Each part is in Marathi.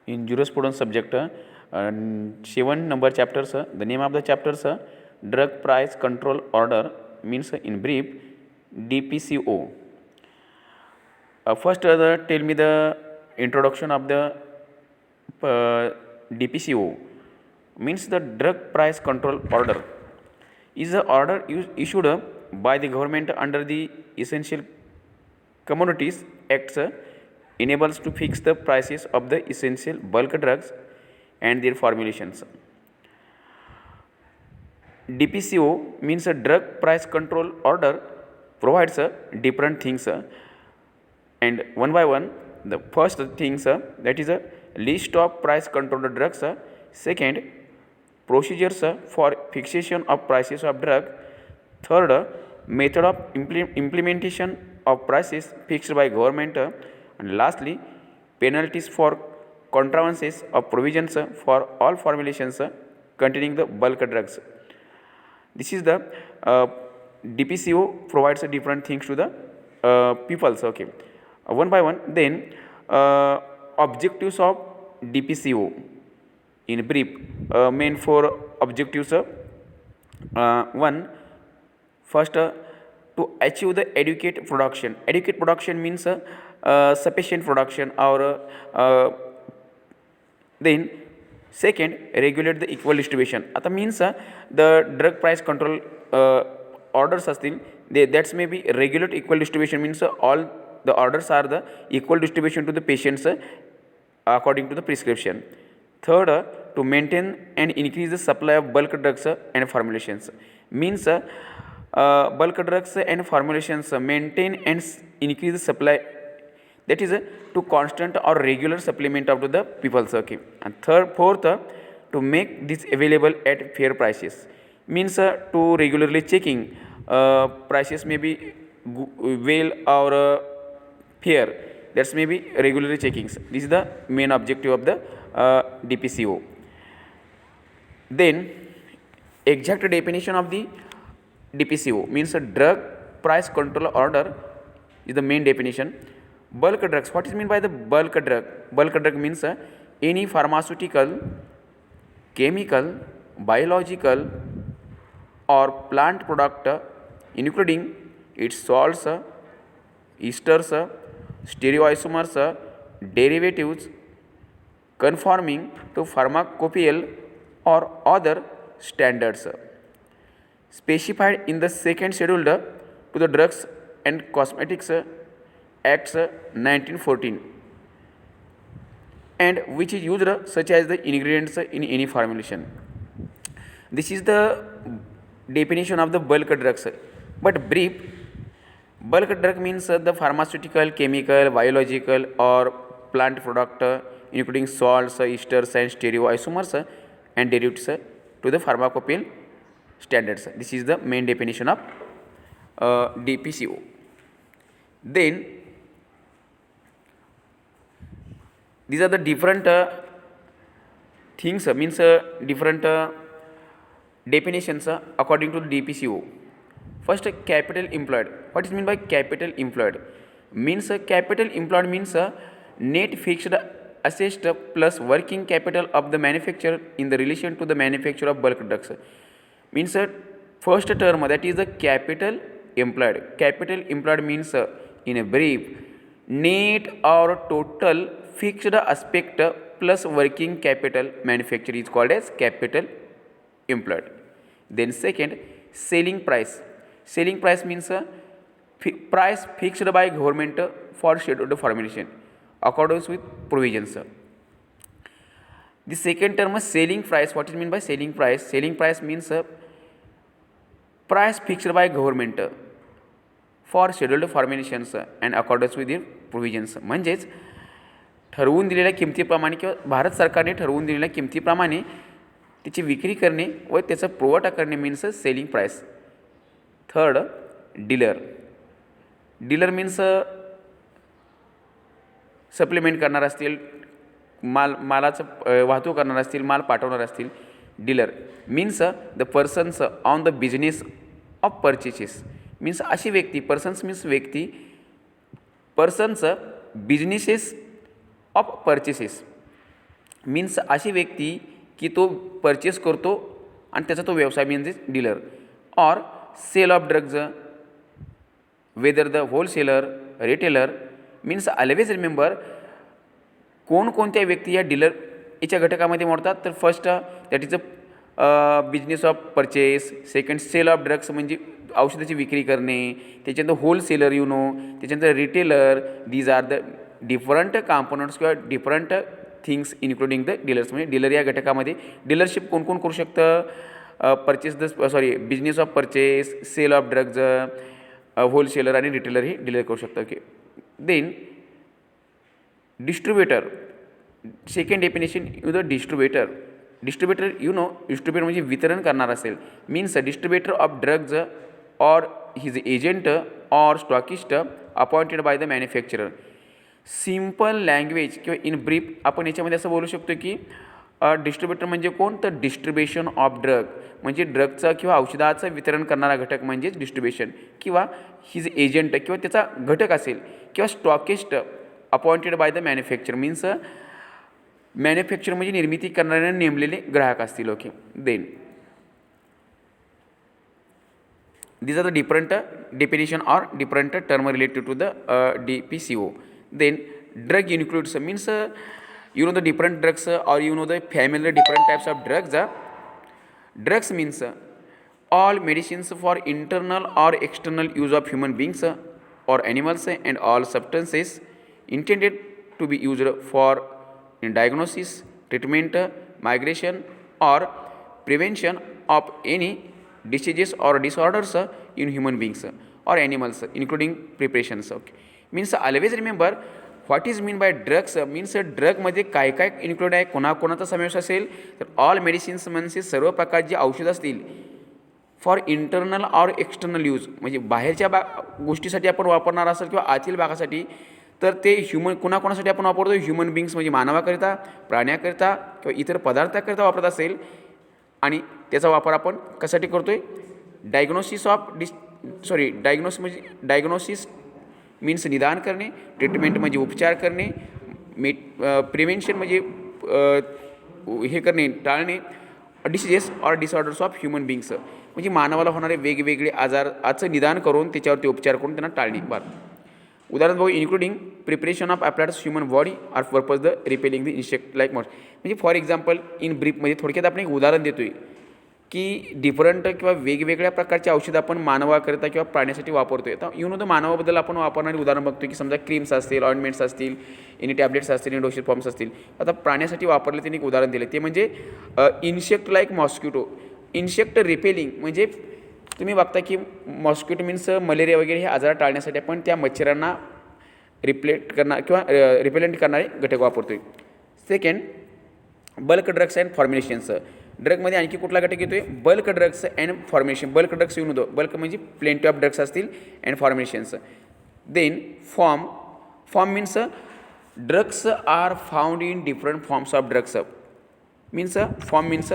in jurisprudence subject, 7 number chapters. The name of the chapters, Drug Price Control Order, means in brief DPCO. First, tell me the introduction of the DPCO. Means the Drug Price Control Order is the order issued by the government under the Essential Commodities Acts, enables to fix the prices of the essential bulk drugs and their formulations. DPCO means a drug price control order, provides different things, and one by one. The first things, that is a list of price controlled drugs. Second, procedures for fixation of prices of drug. Third, method of implementation of prices fixed by government. And lastly, penalties for contraventions of provisions for all formulations containing the bulk drugs. This is the DPCO provides different things to the peoples. Okay, one by one. Then objectives of DPCO in brief, main four objectives. One, first, to achieve the adequate production. Adequate production means sufficient production, or then second, regulate the equal distribution. आता means the drug price control orders असतील, that's may be regulate equal distribution, means all the orders are the equal distribution to the patients according to the prescription. Third, to maintain and increase the supply of bulk drugs and formulations, means bulk drugs and formulations maintain and increase the supply, that is to constant or regular supplement of the people's. Okay, and fourth, to make this available at fair prices, means to regularly checking prices may be well or fair, that's may be regularly checkings. This is the main objective of the DPCO. Then exact definition of the DPCO means a drug price control order is the main definition. Bulk drugs. What is meant by the bulk drug? Bulk drug means any pharmaceutical, chemical, biological, or plant product, including its salts, esters, stereoisomers, derivatives, conforming to pharmacopoeial or other standards specified in the second schedule to the Drugs and Cosmetics Acts 1914, and which is used such as the ingredients in any formulation. This is the definition of the bulk drugs. But brief, bulk drug means the pharmaceutical, chemical, biological, or plant product, including salts, esters, and stereoisomers and derivatives to the pharmacopoeial standards. This is the main definition of DPCO. Then these are the different things, means different definitions according to the DPCO. First, capital employed. What is meant by capital employed? Means capital employed means net fixed assets plus working capital of the manufacturer in the relation to the manufacture of bulk drugs. Means first term, that is the capital employed. Capital employed means in a brief, net or total fixed aspect plus working capital manufacture is called as capital employed. Then second, selling price. Selling price means price fixed by government for scheduled formulation accordance with provisions. The second term is selling price. What is meant by selling price? Selling price means price fixed by government for scheduled formulations and accordance with their provisions. म्हणजेच ठरवून दिलेल्या किमतीप्रमाणे किंवा भारत सरकारने ठरवून दिलेल्या किमतीप्रमाणे त्याची विक्री करणे व त्याचा पुरवठा करणे means selling price. Third, dealer. Dealer means supplement करणार असतील, मालाचं वाहतूक करणार असतील, माल पाठवणार असतील. Dealer means the persons on the business of purchases. Means अशी व्यक्ती, पर्सन्स मीन्स व्यक्ती, persons businesses of purchases. Means अशी व्यक्ती की तो परचेस करतो आणि त्याचा तो व्यवसाय म्हणजे dealer. Or sale of drugs, whether the wholesaler, retailer. Means always remember कोणकोणत्या व्यक्ती या डीलर याच्या घटकामध्ये मोडतात. तर first that is a business of purchase, second sale of drugs म्हणजे औषधाची विक्री करणे, त्याच्यानंतर होलसेलर त्याच्यानंतर retailer. These are the different components किंवा different things including the dealers. म्हणजे डीलर या घटकामध्ये डीलरशिप कोण कोण करू शकतं. Purchase business of purchase, sale of drugs, wholesaler आणि रिटेलर हे डीलर करू शकतं. Okay. Then distributor, second definition the distributor. Distributor म्हणजे वितरण करणार असेल. Means distributor of drugs or his agent or stockist appointed by the manufacturer. Simple language किंवा इन ब्रीफ आपण याच्यामध्ये असं बोलू शकतो की डिस्ट्रीब्युटर म्हणजे कोण, तर डिस्ट्रीब्युशन ऑफ ड्रग म्हणजे ड्रगचं किंवा औषधाचं वितरण करणारा घटक म्हणजेच डिस्ट्रीब्युशन. किंवा हिज एजंट किंवा त्याचा घटक असेल, किंवा stockist appointed by the manufacture means manufacture म्हणजे निर्मिती करणाऱ्याने नेमलेले ग्राहक असतील. Okay. Then these are the different definition or different term related to the DPCO. Then drug includes means the different drugs or the family different types of drugs. Drugs means all medicines for internal or external use of human beings or animals, and all substances intended to be used for diagnosis, treatment, migration or prevention of any diseases or disorders in human beings or animals, including preparations. Okay. Means always remember what is mean by drugs. Means ड्रगमध्ये काय काय इन्क्लूड आहे, कोणाकोणाचा समावेश असेल. तर ऑल मेडिसिन्स म्हणजे सर्व प्रकारची औषधं असतील for internal or external use म्हणजे बाहेरच्या गोष्टीसाठी आपण वापरणार असेल किंवा आतील भागासाठी, तर ते कोणाकोणासाठी आपण वापरतो. ह्युमन बिंग्स म्हणजे मानवाकरिता, प्राण्याकरिता किंवा इतर पदार्थाकरिता वापरत असेल. आणि त्याचा वापर आपण कशासाठी करतो आहे, डायग्नोसिस मीन्स निदान करणे, ट्रीटमेंट म्हणजे उपचार करणे, प्रिव्हेन्शन म्हणजे हे करणे, टाळणे, diseases or disorders of human बिंग्स म्हणजे मानवाला होणारे वेगवेगळे आजाराचं निदान करून त्याच्यावरती उपचार करून त्यांना टाळणे. बरं, उदाहरण बघू. Including preparation of applied human body are purpose the repelling the insect like moss. म्हणजे फॉर एक्झाम्पल इन ब्रीफमध्ये थोडक्यात आपण एक उदाहरण देतो आहे की डिफरंट किंवा वेगवेगळ्या प्रकारचे औषधं आपण मानवाकरिता किंवा प्राण्यासाठी वापरतो आहे. तर तर मानवाबद्दल आपण वापरणारी उदाहरण बघतो की समजा क्रीम्स असतील, ऑइंटमेंट्स असतील, एनी टॅब्लेट्स असतील, डोसेज फॉर्म्स असतील. आता प्राण्यासाठी वापरले त्यांनी एक उदाहरण दिले, ते म्हणजे insect like mosquito. Insect repelling म्हणजे तुम्ही बघता की मॉस्किटो मीन्स मलेरिया वगैरे हे आजार टाळण्यासाठी आपण त्या मच्छरांना रिपेलेंट करणारे घटक वापरतो आहे. Second, bulk drugs and formulations. ड्रगमध्ये आणखी कुठला घटक येतो आहे, bulk drugs and formulation. Bulk drugs येऊन होतो, बल्क म्हणजे प्लेंटी ऑफ ड्रग्स असतील and formulations. Then form means drugs are found in different forms of drugs. Form means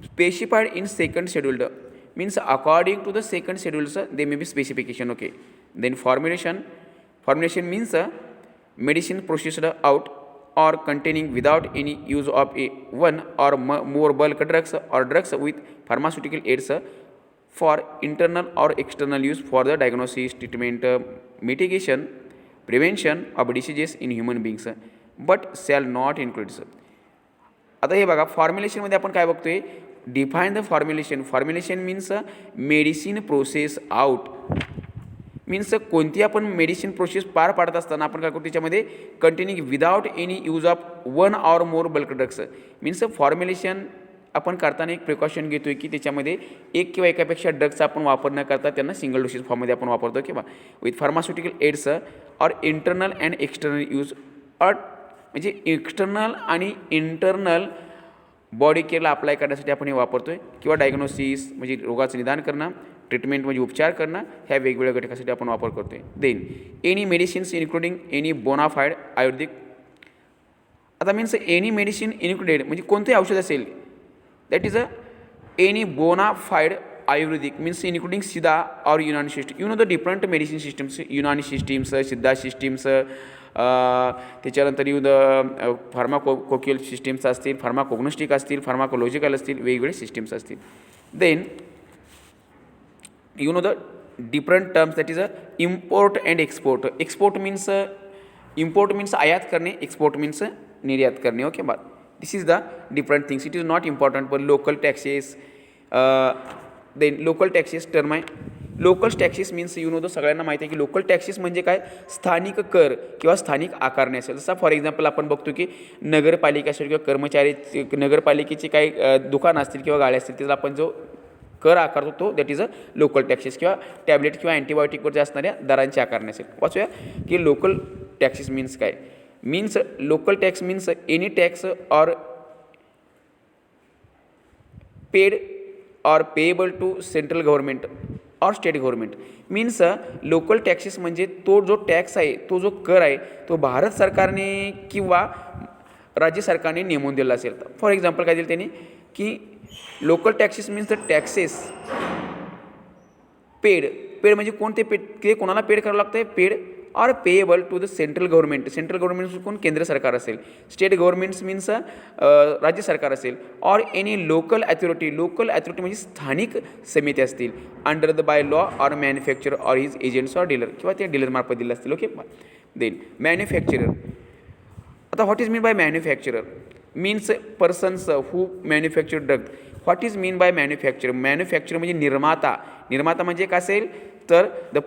specified in second scheduled means according to the second schedules they may be specification. Okay. Then formulation means medicine processed out or containing without any use of one or more bulk drugs or drugs with pharmaceutical aids for internal or external use for the diagnosis, treatment, mitigation, prevention of diseases in human beings but shall not include. आता हे बघा, फॉर्म्युलेशनमध्ये आपण काय बघतोय, define the formulation. Formulation means medicine process out. Means कोणती आपण मेडिसिन प्रोसेस पार पाडत असताना आपण काय करतो, त्याच्यामध्ये continue without any use of one or more bulk drugs. Means formulation आपण करताना एक प्रिकॉशन घेतो आहे की त्याच्यामध्ये एक किंवा एकापेक्षा ड्रग्सचा आपण वापर न करता त्यांना सिंगल डोसेस फॉर्ममध्ये आपण वापरतो किंवा with pharmaceutical aids or internal and external use or म्हणजे एक्सटर्नल आणि इंटरनल बॉडी केअरला अप्लाय करण्यासाठी आपण हे वापरतो आहे. किंवा डायग्नोसिस म्हणजे रोगाचं निदान करणं, ट्रीटमेंट म्हणजे उपचार करणं, ह्या वेगवेगळ्या घटकासाठी आपण वापर करतो आहे. Then any medicines including any bona fide Ayurvedic. आता मीन्स एनी मेडिसिन इन्क्लुडेड म्हणजे कोणतेही औषध असेल, that is any bona fide Ayurvedic means including Siddha और Unani system. The different medicine systems, Unani systems, Siddha systems, त्याच्यानंतर येऊ द फार्माकोकियल सिस्टीम्स असतील, फार्माकोग्नोस्टिक असतील, फार्माकोलॉजिकल असतील, वेगवेगळे सिस्टीम्स असतील. Then you know the different terms, that is a import and export. Export means import means आयात करणे, export means निर्यात करणे. ओके बा, this is the different things. It is not important, पण local taxes, then local taxes term आहे. Local taxes means you know the सगळ्यांना माहिती आहे की लोकल टॅक्सेस म्हणजे काय, स्थानिक कर किंवा स्थानिक आकारणे असेल. जसं फॉर एक्झाम्पल आपण बघतो की नगरपालिका असेल किंवा कर्मचारी नगरपालिकेचे काही दुकानं असतील किंवा गाड्या असतील, त्याचा आपण जो कर आकारतो तो that is a local taxes. किंवा टॅबलेट किंवा अँटीबायोटिकवरच्या असणाऱ्या दरांची आकारणे असेल. वाचूया की लोकल टॅक्सेस मीन्स काय. Means local tax means any tax or paid or payable to central government or state government. Means local taxes म्हणजे तो जो टॅक्स आहे, तो जो कर आहे, तो भारत सरकारने किंवा राज्य सरकारने नेमून दिला असेल. फॉर एक्झाम्पल काय दिलं त्यांनी की local taxes means the taxes paid. Paid म्हणजे कोणते पेड, ते कोणाला पेड करावं लागतं आहे, paid or payable to the central government. Central government कोण, केंद्र सरकार असेल. स्टेट गव्हर्नमेंट्स मीन्स राज्य सरकार असेल. Or any local authority. Local authority म्हणजे स्थानिक समिती असतील, under the by law or manufacture or his agents or dealer, किंवा त्या डीलरमार्फत दिलं असतील. ओके. Then manufacturer. आता what is mean by manufacturer means persons who manufacture drug. What is mean by manufacture. Manufacture म्हणजे निर्माता. निर्माता म्हणजे काय असेल तर द